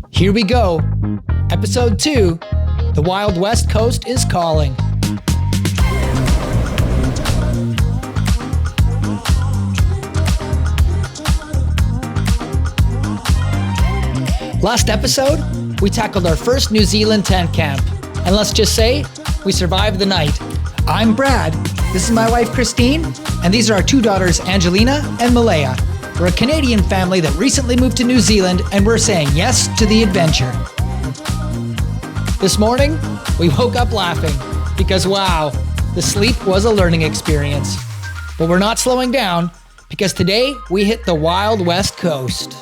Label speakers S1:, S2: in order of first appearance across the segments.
S1: Here we go. Episode 2, The Wild West Coast is Calling. Last episode, we tackled our first New Zealand tent camp. And let's just say, we survived the night. I'm Brad, this is my wife Kristine, and these are our 2 daughters Angelina and Malaya. We're a Canadian family that recently moved to New Zealand, and we're saying yes to the adventure. This morning, we woke up laughing because wow, the sleep was a learning experience. But we're not slowing down because today we hit the Wild West Coast.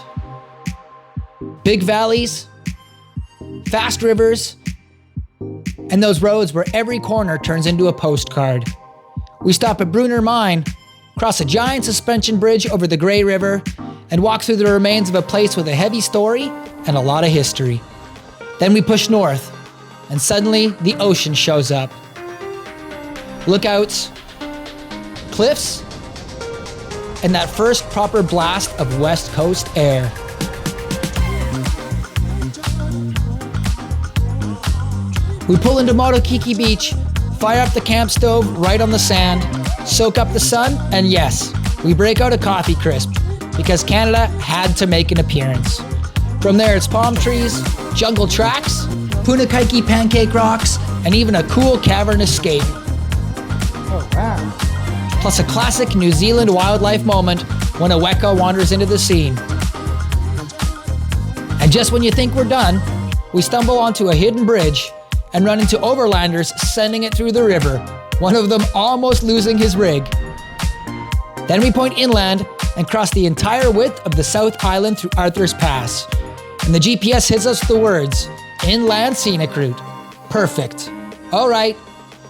S1: Big valleys, fast rivers, and those roads where every corner turns into a postcard. We stop at Brunner Mine, cross a giant suspension bridge over the Grey River, and walk through the remains of a place with a heavy story and a lot of history. Then we push north, and suddenly the ocean shows up. Lookouts, cliffs, and that first proper blast of West Coast air. We pull into Motukiekie Beach, fire up the camp stove right on the sand, soak up the sun, and yes, we break out a coffee crisp because Canada had to make an appearance. From there, it's palm trees, jungle tracks, Punakaiki Pancake Rocks, and even a cool cavern escape. Oh, wow. Plus a classic New Zealand wildlife moment when a weka wanders into the scene. And just when you think we're done, we stumble onto a hidden bridge and run into overlanders sending it through the river, one of them almost losing his rig. Then we point inland and cross the entire width of the South Island through Authers Pass. And the GPS hits us with the words, Inland Scenic Route. Perfect. All right,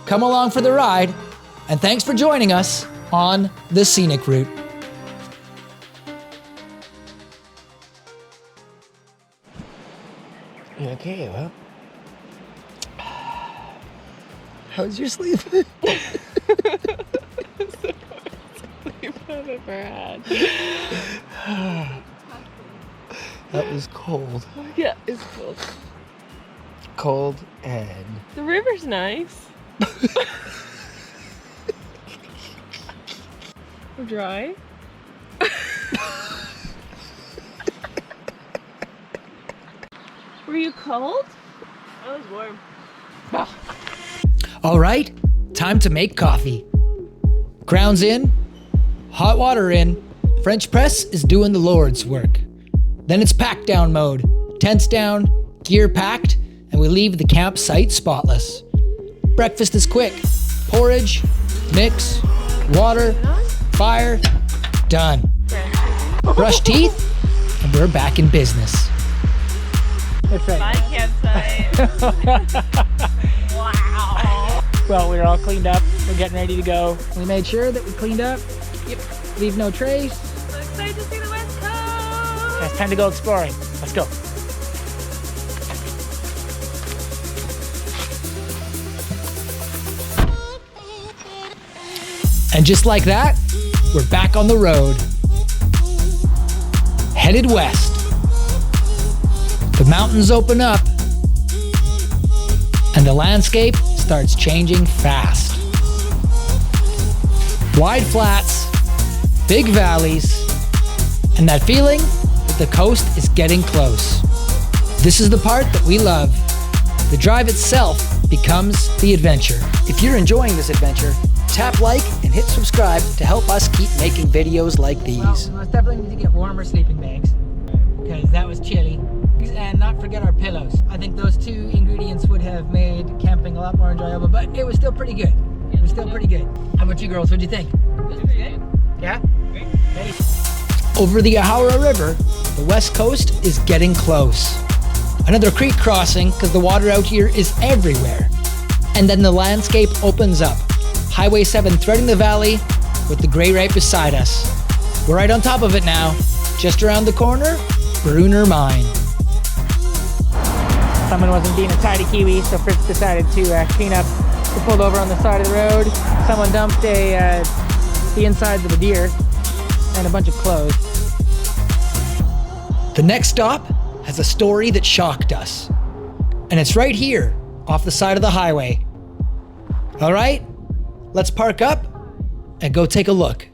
S1: come along for the ride, and thanks for joining us on the Scenic Route. Okay, well, how's your sleep?
S2: Sleep I've ever had.
S1: That was cold.
S2: Yeah, it's cold.
S1: Cold and...
S2: The river's nice. We're dry. Were you cold? I was warm.
S1: All right, time to make coffee. Grounds in, hot water in, French press is doing the Lord's work. Then it's pack down mode, tents down, gear packed, and we leave the campsite spotless. Breakfast is quick, porridge, mix, water, fire, done. Brush teeth, and we're back in business. That's right.
S2: My campsite. Wow.
S1: Well, we're all cleaned up. We're getting ready to go. We made sure that we cleaned up.
S2: Yep.
S1: Leave no trace.
S2: So excited to see the West Coast.
S1: It's time to go exploring. Let's go. And just like that, we're back on the road. Headed west. The mountains open up, and the landscape starts changing fast. Wide flats, big valleys, and that feeling that the coast is getting close. This is the part that we love. The drive itself becomes the adventure. If you're enjoying this adventure, tap like and hit subscribe to help us keep making videos like these. Well, we most definitely need to get warmer sleeping bags because that was chilly. And not forget our pillows. I think those 2 ingredients would have made camping a lot more enjoyable, but it was still pretty good. It was still pretty good. How about you girls? What'd you think?
S2: It was pretty good.
S1: Yeah? Great. Ready? Over the Ahara River, the west coast is getting close. Another creek crossing because the water out here is everywhere. And then the landscape opens up. Highway 7 threading the valley with the Grey right beside us. We're right on top of it now. Just around the corner, Brunner Mine. Someone wasn't being a tidy Kiwi, so Fritz decided to clean up. We pulled over on the side of the road. Someone dumped the insides of a deer and a bunch of clothes. The next stop has a story that shocked us. And it's right here, off the side of the highway. All right, let's park up and go take a look.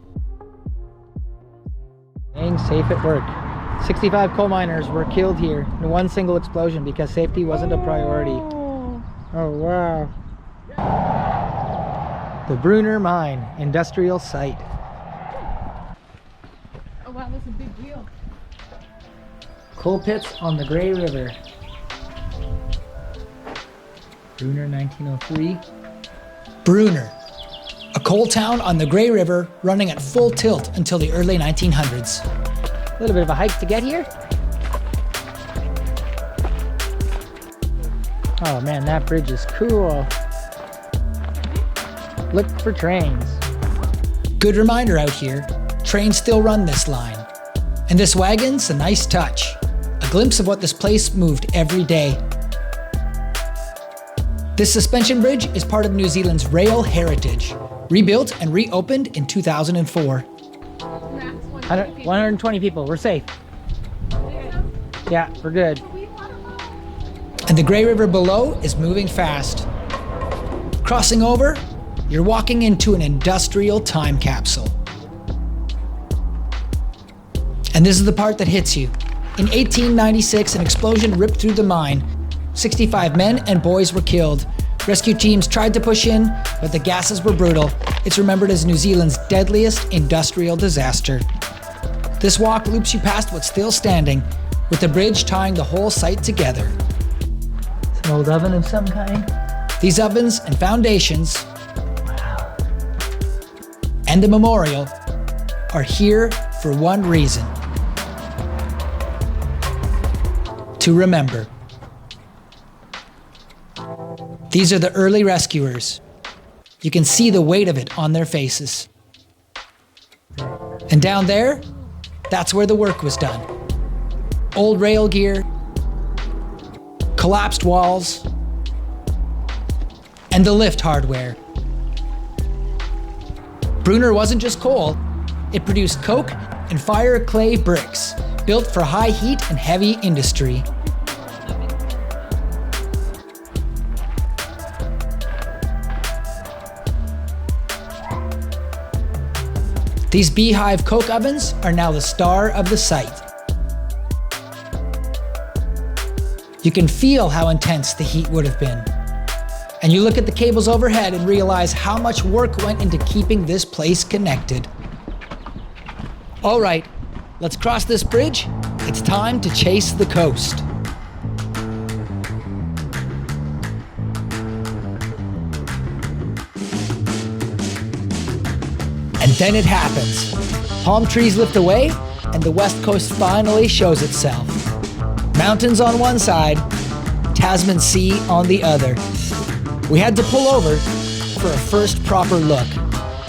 S1: Staying safe at work. 65 coal miners were killed here in one single explosion because safety wasn't a priority. Oh, wow. The Brunner Mine, industrial site.
S2: Oh wow, that's a big deal.
S1: Coal pits on the Grey River. Brunner 1903. Brunner, a coal town on the Grey River running at full tilt until the early 1900s. A little bit of a hike to get here. Oh man, that bridge is cool. Look for trains. Good reminder out here, trains still run this line. And this wagon's a nice touch. A glimpse of what this place moved every day. This suspension bridge is part of New Zealand's rail heritage, rebuilt and reopened in 2004. 120 people, we're safe. Yeah, we're good. And the Grey River below is moving fast. Crossing over, you're walking into an industrial time capsule. And this is the part that hits you. In 1896, an explosion ripped through the mine. 65 men and boys were killed. Rescue teams tried to push in, but the gases were brutal. It's remembered as New Zealand's deadliest industrial disaster. This walk loops you past what's still standing, with the bridge tying the whole site together. It's an old oven of some kind. These ovens and foundations, wow, and the memorial are here for one reason: to remember. These are the early rescuers. You can see the weight of it on their faces. And down there, that's where the work was done. Old rail gear, collapsed walls, and the lift hardware. Brunner wasn't just coal, it produced coke and fire clay bricks, built for high heat and heavy industry. These beehive coke ovens are now the star of the site. You can feel how intense the heat would have been. And you look at the cables overhead and realize how much work went into keeping this place connected. All right, let's cross this bridge. It's time to chase the coast. And then it happens. Palm trees lift away, and the west coast finally shows itself. Mountains on one side, Tasman Sea on the other. We had to pull over for a first proper look.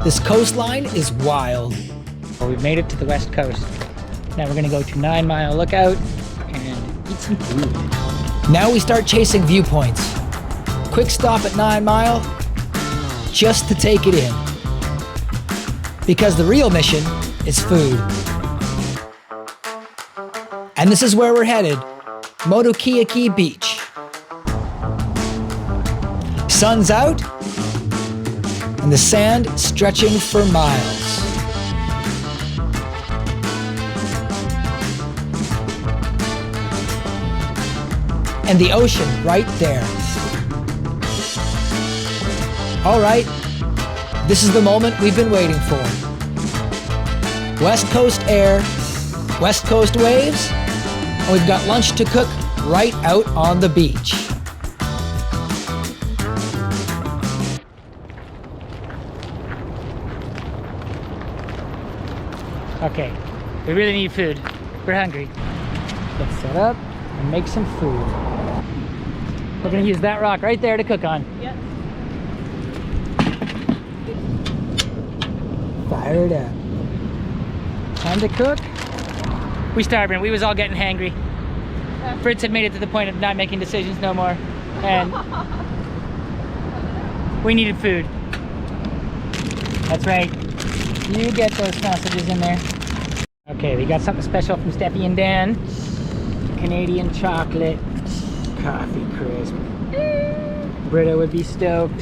S1: This coastline is wild. Well, we've made it to the west coast. Now we're gonna go to 9 Mile Lookout and eat some food. Now we start chasing viewpoints. Quick stop at 9 Mile, just to take it in. Because the real mission is food. And this is where we're headed, Motukiekie Beach. Sun's out, and the sand stretching for miles. And the ocean right there. All right, this is the moment we've been waiting for. West Coast air, West Coast waves, and we've got lunch to cook right out on the beach. Okay, we really need food. We're hungry. Let's set up and make some food. We're gonna use that rock right there to cook on.
S2: Yep.
S1: Fire it up. Time to cook. We starving. We was all getting hangry. Fritz had made it to the point of not making decisions no more. And we needed food. That's right. You get those sausages in there. Okay, we got something special from Steffi and Dan. Canadian chocolate coffee crisp. Britta would be stoked.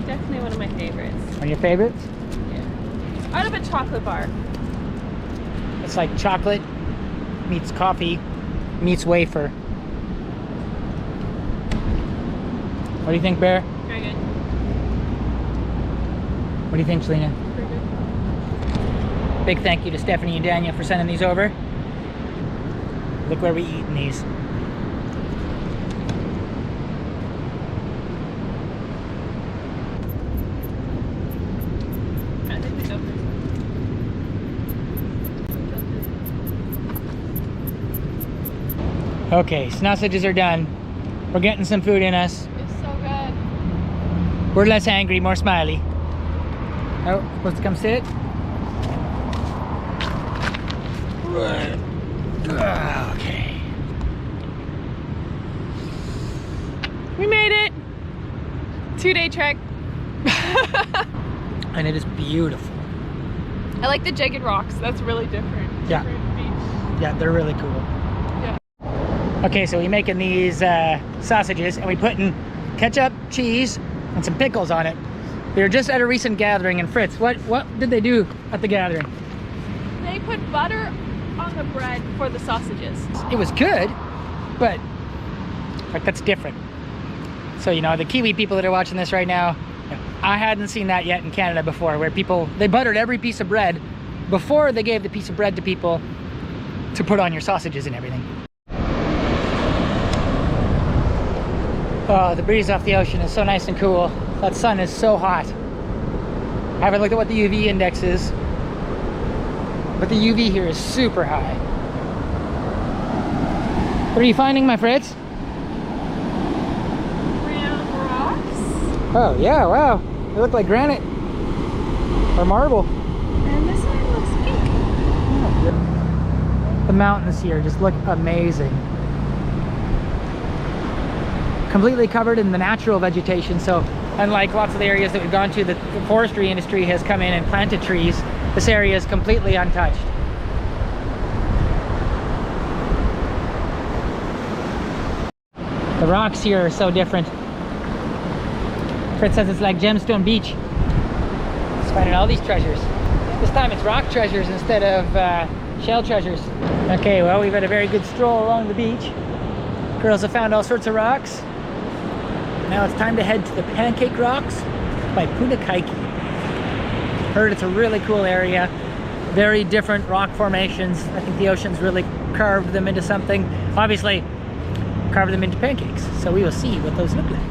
S2: Definitely one of my favorites.
S1: One of your favorites?
S2: Yeah. Out of a chocolate bar.
S1: It's like chocolate meets coffee meets wafer. What do you think, Bear?
S2: Very good.
S1: What do you think, Selena?
S2: Very good.
S1: Big thank you to Stephanie and Daniel for sending these over. Look where we eating these.
S2: I think we go first.
S1: Okay, sausages are done. We're getting some food in us.
S2: It's so good.
S1: We're less angry, more smiley. Oh, supposed to come sit? Okay.
S2: We made it! 2-day trek.
S1: And it is beautiful.
S2: I like the jagged rocks. That's really different.
S1: Yeah.
S2: Different beach.
S1: Yeah, they're really cool.
S2: Yeah.
S1: Okay, so we're making these sausages and we put in ketchup, cheese, and some pickles on it. We were just at a recent gathering, and Fritz, what did they do at the gathering?
S2: They put butter on the bread for the sausages.
S1: It was good, but like that's different. So, you know, the Kiwi people that are watching this right now, I hadn't seen that yet in Canada before, where people, they buttered every piece of bread before they gave the piece of bread to people to put on your sausages and everything. Oh, the breeze off the ocean is so nice and cool. That sun is so hot. I haven't looked at what the UV index is, but the UV here is super high. What are you finding, my Fritz?
S2: Brown rocks.
S1: Oh yeah, wow. They look like granite or marble.
S2: And this one looks pink.
S1: The mountains here just look amazing. Completely covered in the natural vegetation, so unlike lots of the areas that we've gone to, the forestry industry has come in and planted trees. This area is completely untouched. The rocks here are so different. Fritz says it's like Gemstone Beach. Just finding all these treasures. This time it's rock treasures instead of shell treasures. Okay, well, we've had a very good stroll along the beach. Girls have found all sorts of rocks. Now it's time to head to the Pancake Rocks by Punakaiki. Heard it's a really cool area. Very different rock formations. I think the ocean's really carved them into something. Obviously, carved them into pancakes. So we will see what those look like.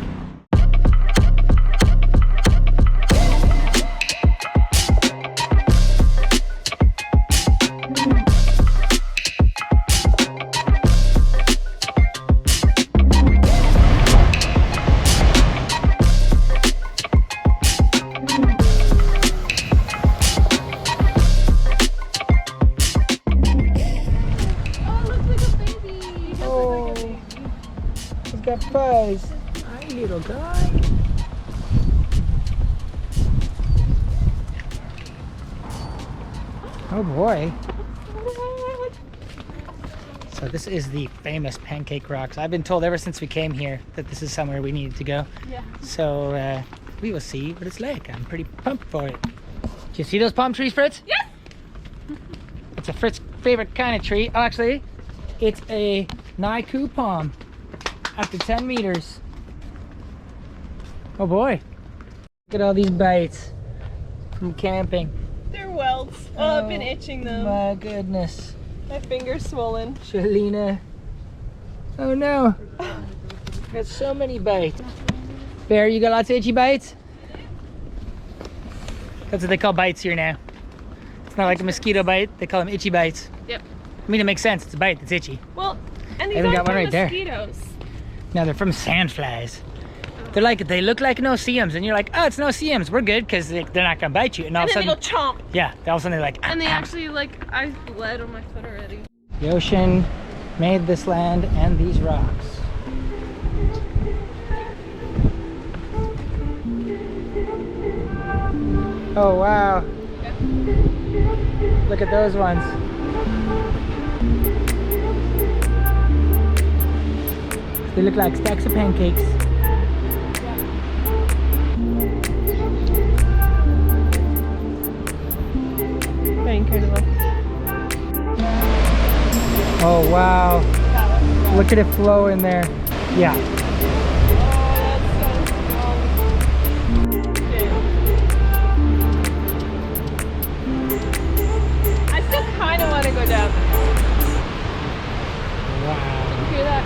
S1: Got fuzz. Hi, little guy. Oh boy. So this is the famous Pancake Rocks. I've been told ever since we came here that this is somewhere we needed to go.
S2: Yeah.
S1: So we will see what it's like. I'm pretty pumped for it. Do you see those palm trees, Fritz?
S2: Yes.
S1: It's a Fritz favorite kind of tree. Oh, actually, it's a Naiku palm. Up to 10 meters. Oh boy. Look at all these bites from camping.
S2: They're welts. Oh, I've been itching them.
S1: My goodness.
S2: My finger's swollen.
S1: Shalina. Oh no. Got so many bites. Bear, you got lots of itchy bites? That's what they call bites here now. It's not like a mosquito bite. They call them itchy bites.
S2: Yep.
S1: I mean, it makes sense. It's a bite that's itchy.
S2: Well, and these
S1: Even
S2: aren't
S1: got one right there.
S2: mosquitoes.
S1: No, they're from sandflies. They're like, they look like no-see-ums, and you're like, oh, it's no-see-ums. We're good, because they're not going to bite you. And all
S2: And
S1: of a
S2: then
S1: sudden,
S2: they'll chomp.
S1: yeah, all of a sudden they're like,
S2: And they actually, like, I bled on my foot already.
S1: The ocean made this land and these rocks. Oh, wow.
S2: Yeah.
S1: Look at those ones. They look like stacks of pancakes.
S2: Very incredible.
S1: Oh wow. Look at it flow in there. Yeah.
S2: I still kind of want to go down.
S1: Wow.
S2: You hear that?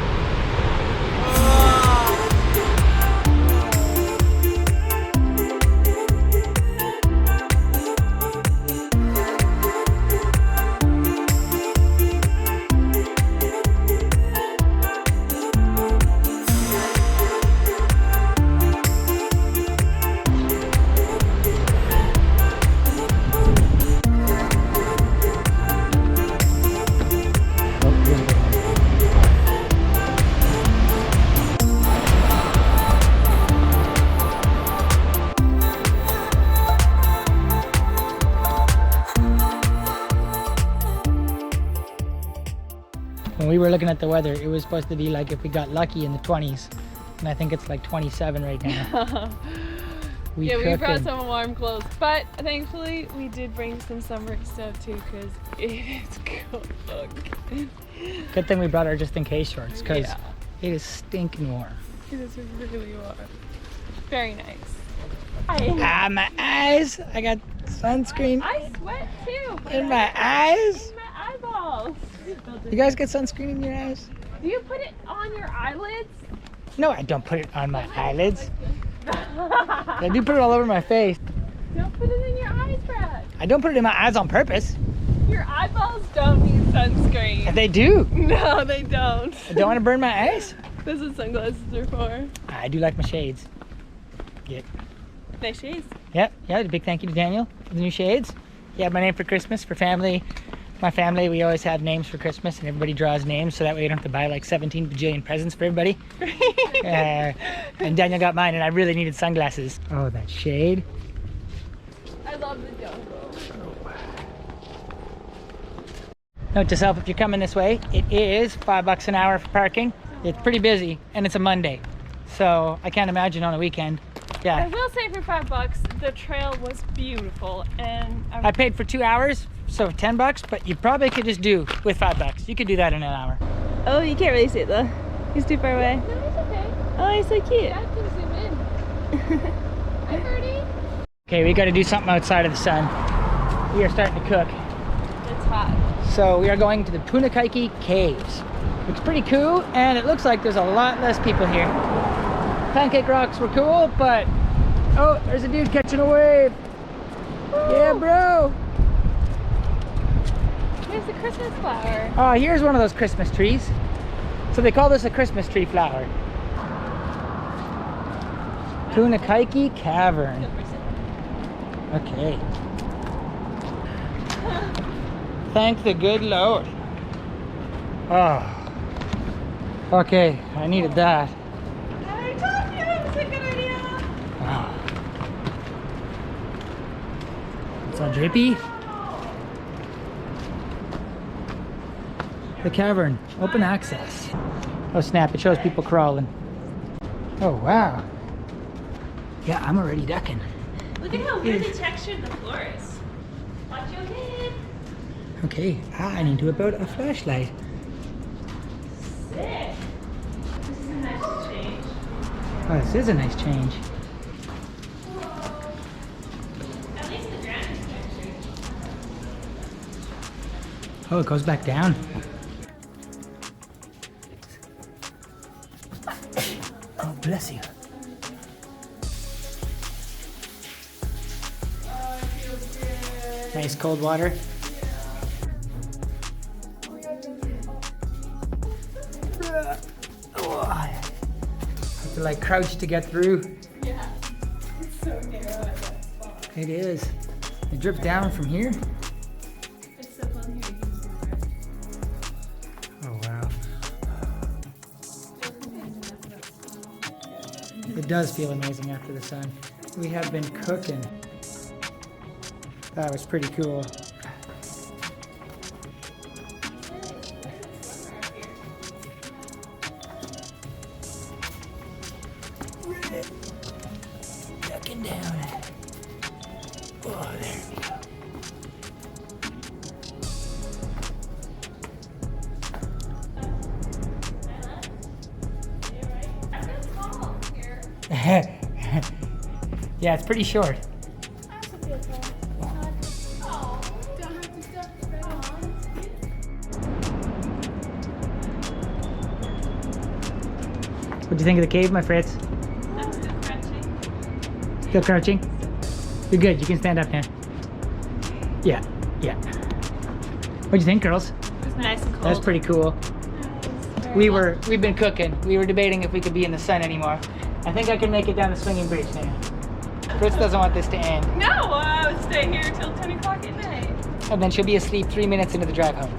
S1: When we were looking at the weather, it was supposed to be like if we got lucky in the 20s. And I think it's like 27 right now.
S2: Yeah, we brought some warm clothes, but thankfully we did bring some summer stuff too because it is cold.
S1: Good thing we brought our just in case shorts because
S2: Yeah.
S1: it is stinking warm.
S2: It is really warm. Very nice.
S1: Ah, my eyes! I got sunscreen
S2: I sweat too. but
S1: in my eyes.
S2: In my eyeballs.
S1: You guys get sunscreen in your eyes?
S2: Do you put it on your eyelids?
S1: No, I don't put it on my eyelids. I do put it all over my face.
S2: Don't put it in your eyes, Brad.
S1: I don't put it in my eyes on purpose.
S2: Your eyeballs don't need sunscreen.
S1: And they do.
S2: No, they don't.
S1: I don't want to burn my eyes.
S2: This is what sunglasses are for.
S1: I do like my shades. Yeah.
S2: Nice shades.
S1: Yep. Yeah. A big thank you to Daniel for the new shades. He had my name for Christmas for family. My family, we always have names for Christmas, and everybody draws names, so that way you don't have to buy like 17 bajillion presents for everybody. And Daniel got mine, and I really needed sunglasses. Oh, that shade.
S2: I love the jungle.
S1: Note to self, if you're coming this way, it is $5 an hour for parking. It's pretty busy, and it's a Monday, so I can't imagine on a weekend.
S2: I
S1: Yeah.
S2: will say for $5, the trail was beautiful, and
S1: I paid for 2 hours, so $10, but you probably could just do with $5. You could do that in an hour.
S2: Oh, you can't really see it though. He's too far away.
S3: No, it's okay.
S2: Oh, he's so cute.
S3: Dad can zoom in. Hi, Birdie.
S1: Okay, we got to do something outside of the sun. We are starting to cook.
S2: It's hot.
S1: So we are going to the Punakaiki Caves. Looks pretty cool, and it looks like there's a lot less people here. Pancake Rocks were cool, but oh, there's a dude catching a wave. Woo. Yeah, bro.
S2: Here's the Christmas flower.
S1: Oh, here's one of those Christmas trees. So they call this a Christmas tree flower. Punakaiki Cavern. Okay. Thank the good Lord. Oh. Okay, I needed that.
S2: I told you it was a good idea.
S1: Wow. It's all drippy. The cavern, open access. Oh snap, it shows people crawling. Oh wow. Yeah, I'm already ducking.
S2: Look at how weirdly textured the floor is. Watch your head.
S1: Okay, I need to whip out a flashlight.
S2: Sick. This is a nice change.
S1: Oh, this is a nice change.
S2: At least the ground is textured.
S1: Oh, it goes back down. Oh, bless you. Nice cold water. Oh, I have to like crouch to get through.
S2: Yeah. It's so narrow at that spot.
S1: It is. It drips down from here.
S2: It's so fun here. You can see it.
S1: Oh wow. It does feel amazing after the sun. We have been cooking. That was pretty cool. Yeah, it's pretty short. What do you think of the cave, my Fritz?
S2: I'm still crunching.
S1: Still crouching? You're good. You can stand up now. Yeah, yeah. What do you think, girls?
S2: It was nice and cold.
S1: That's pretty cool. We've been cooking. We were debating if we could be in the sun anymore. I think I can make it down the swinging bridge now. Fritz doesn't want this to end.
S2: No, I would stay here till 10 o'clock at night.
S1: And then she'll be asleep 3 minutes into the drive home.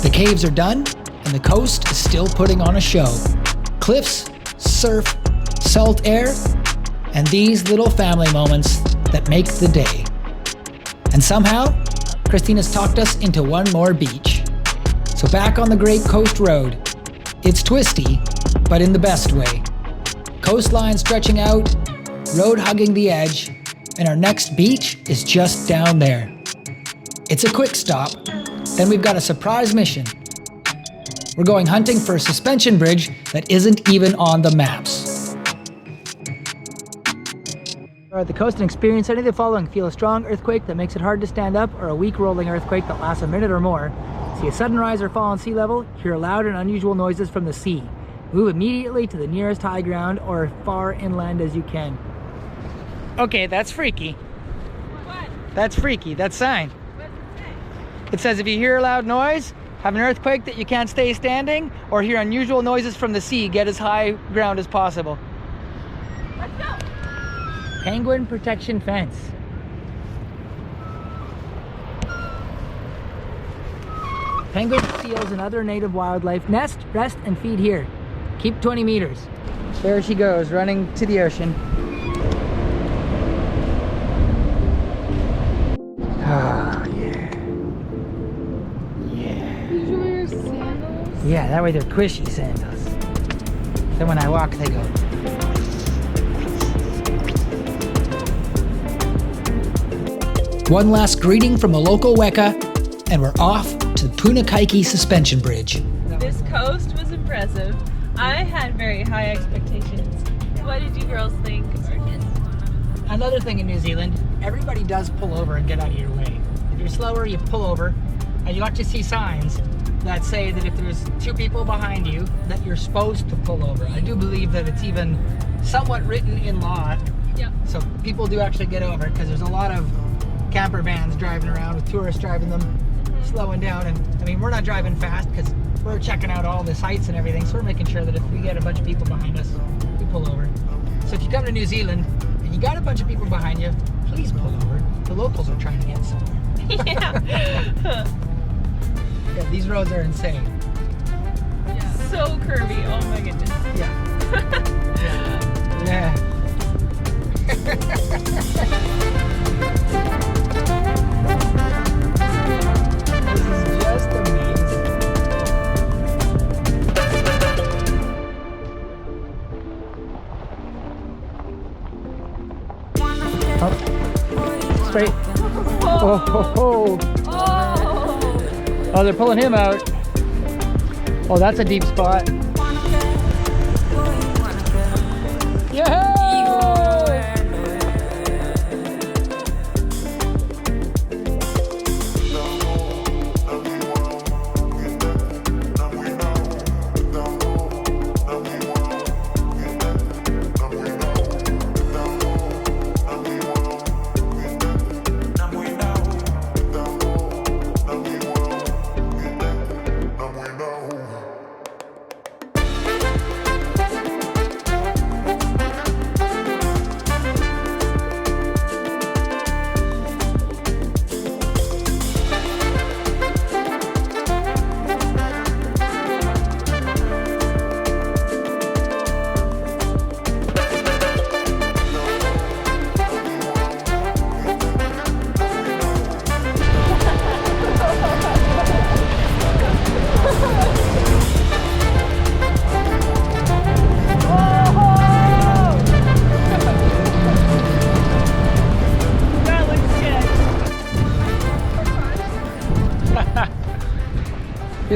S1: The caves are done, and the coast is still putting on a show. Cliffs, surf, salt air, and these little family moments that make the day. And somehow, Kristine has talked us into one more beach. So back on the Great Coast Road. It's twisty, but in the best way. Coastline stretching out, road hugging the edge, and our next beach is just down there. It's a quick stop, then we've got a surprise mission. We're going hunting for a suspension bridge that isn't even on the maps. At the coast and experience any of the following: feel a strong earthquake that makes it hard to stand up, or a weak rolling earthquake that lasts a minute or more. See a sudden rise or fall in sea level, hear loud and unusual noises from the sea. Move immediately to the nearest high ground or far inland as you can. Okay, that's freaky.
S2: What?
S1: That's freaky, that sign.
S2: What does it say?
S1: It says if you hear a loud noise, have an earthquake that you can't stay standing, or hear unusual noises from the sea, get as high ground as possible.
S2: Let's go.
S1: Penguin protection fence. Penguins, seals, and other native wildlife nest, rest, and feed here. Keep 20 meters. There she goes, running to the ocean. Oh, yeah. Yeah.
S3: Did you wear sandals?
S1: Yeah, that way they're squishy sandals. Then when I walk, they go. One last greeting from a local Weka, and we're off to the Punakaiki Suspension Bridge.
S2: This coast was impressive. I had very high expectations. What did you girls think?
S1: Another thing in New Zealand, everybody does pull over and get out of your way. If you're slower, you pull over, and you actually see signs that say that if there's two people behind you, that you're supposed to pull over. I do believe that it's even somewhat written in law.
S2: Yeah.
S1: So people do actually get over it, because there's a lot of camper vans driving around with tourists driving them, slowing down. And I mean, we're not driving fast because we're checking out all the sites and everything, so we're making sure that if we get a bunch of people behind us, we pull over. So if you come to New Zealand and you got a bunch of people behind you, please pull over. The locals are trying to get somewhere.
S2: Yeah.
S1: Yeah, these roads are insane.
S2: Yeah. So curvy. Oh my goodness.
S1: Yeah. Yeah. This is just amazing. Oh. Straight. Oh, ho, ho. Oh, they're pulling him out. Oh, that's a deep spot. Yeah!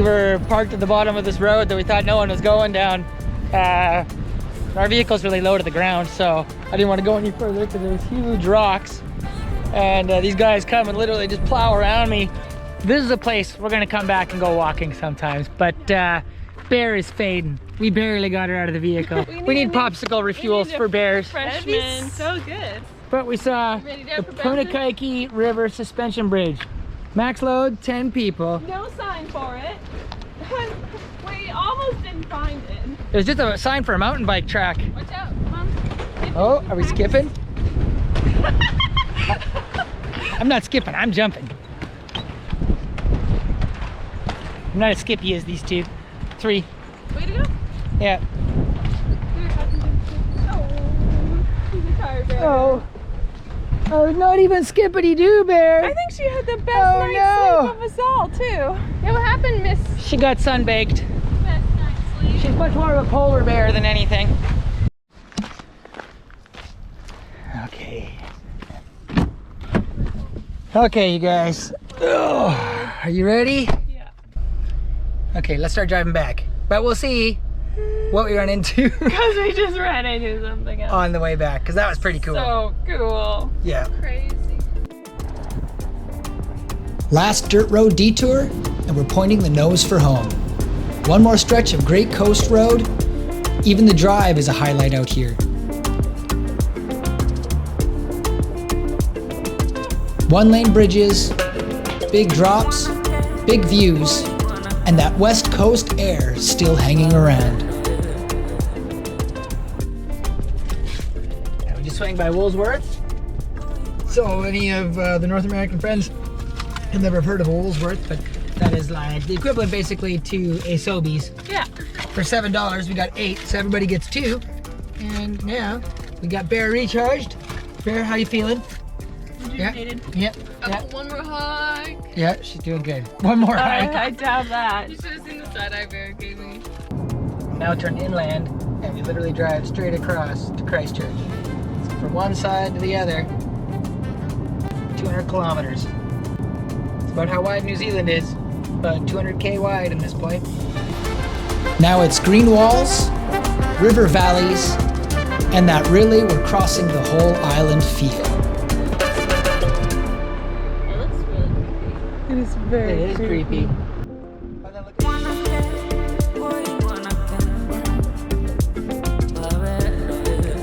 S1: were parked at the bottom of this road that we thought no one was going down. Our vehicle's really low to the ground, so I didn't want to go any further because there's huge rocks. And these guys come and literally just plow around me. This is a place we're gonna come back and go walking sometimes, but Bear is fading. We barely got her out of the vehicle. we need popsicle refuels for bears.
S2: That'd be so good.
S1: But we saw the Punakaiki River Suspension Bridge. Max load, 10 people.
S2: No sign for it. We almost didn't find it.
S1: It was just a sign for a mountain bike track.
S2: Watch out, Mom.
S1: Oh, are we skipping? I'm not skipping, I'm jumping. I'm not as skippy as these two. 3.
S2: Way to go.
S1: Yeah.
S2: Oh.
S1: Oh, not even skippity-doo, Bear.
S2: I think she had the best night's sleep of us all, too. Yeah, what happened, Miss?
S1: She got sunbaked.
S2: Best night's sleep.
S1: She's much more of a polar bear than anything. Okay. Okay, you guys. Ugh. Are you ready?
S2: Yeah.
S1: Okay, let's start driving back. But we'll see what we run into
S2: Because we just ran into something else.
S1: on the way back, because that was pretty cool.
S2: So cool.
S1: Yeah.
S2: Crazy.
S1: Last dirt road detour, and we're pointing the nose for home. One more stretch of great coast road. Even the drive is a highlight out here. One-lane bridges, big drops, big views, and that west coast air still hanging around. Now we just swang by Woolsworth. So any of the North American friends have never heard of Woolsworth, but that is like the equivalent basically to a Sobeys.
S2: Yeah.
S1: For $7, we got 8, so everybody gets 2. And now we got Bear recharged. Bear, how you feeling?
S2: Rejuvenated.
S1: Yep. Yeah.
S3: One more hug.
S1: Yeah, she's doing good. One more hike.
S2: I doubt that.
S3: You should have seen the side eye Bear gave me.
S1: Now turn inland, and we literally drive straight across to Christchurch. So from one side to the other, 200 kilometers. It's about how wide New Zealand is, about 200k wide in this point. Now it's green walls, river valleys, and that really we're crossing the whole island feel.
S2: It looks really creepy. It is very
S1: It is creepy.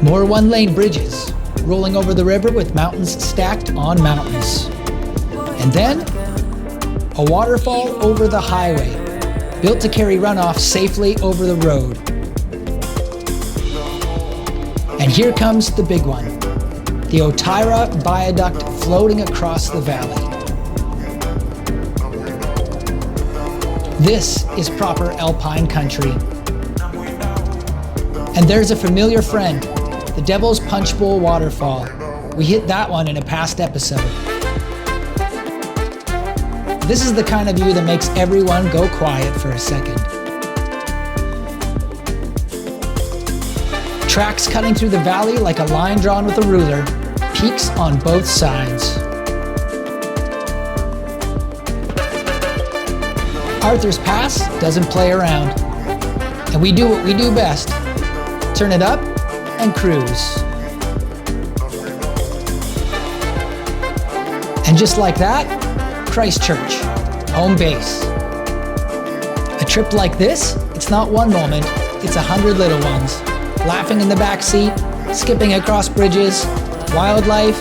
S1: More one-lane bridges, rolling over the river with mountains stacked on mountains. And then, a waterfall over the highway, built to carry runoff safely over the road. And here comes the big one, the Otaira Viaduct floating across the valley. This is proper alpine country. And there's a familiar friend, the Devil's Punch Bowl waterfall. We hit that one in a past episode. This is the kind of view that makes everyone go quiet for a second. Tracks cutting through the valley like a line drawn with a ruler, peaks on both sides. Authors Pass doesn't play around, and we do what we do best, turn it up and cruise. And just like that, Christchurch, home base. A trip like this, it's not one moment, it's 100 little ones. Laughing in the back seat, skipping across bridges, wildlife,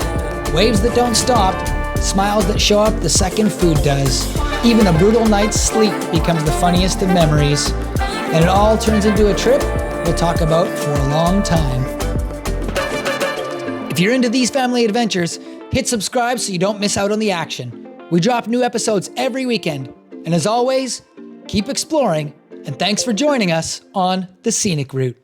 S1: waves that don't stop, smiles that show up the second food does. Even a brutal night's sleep becomes the funniest of memories, and it all turns into a trip we'll talk about for a long time. If you're into these family adventures, hit subscribe so you don't miss out on the action. We drop new episodes every weekend, and as always, keep exploring, and thanks for joining us on The Scenic Route.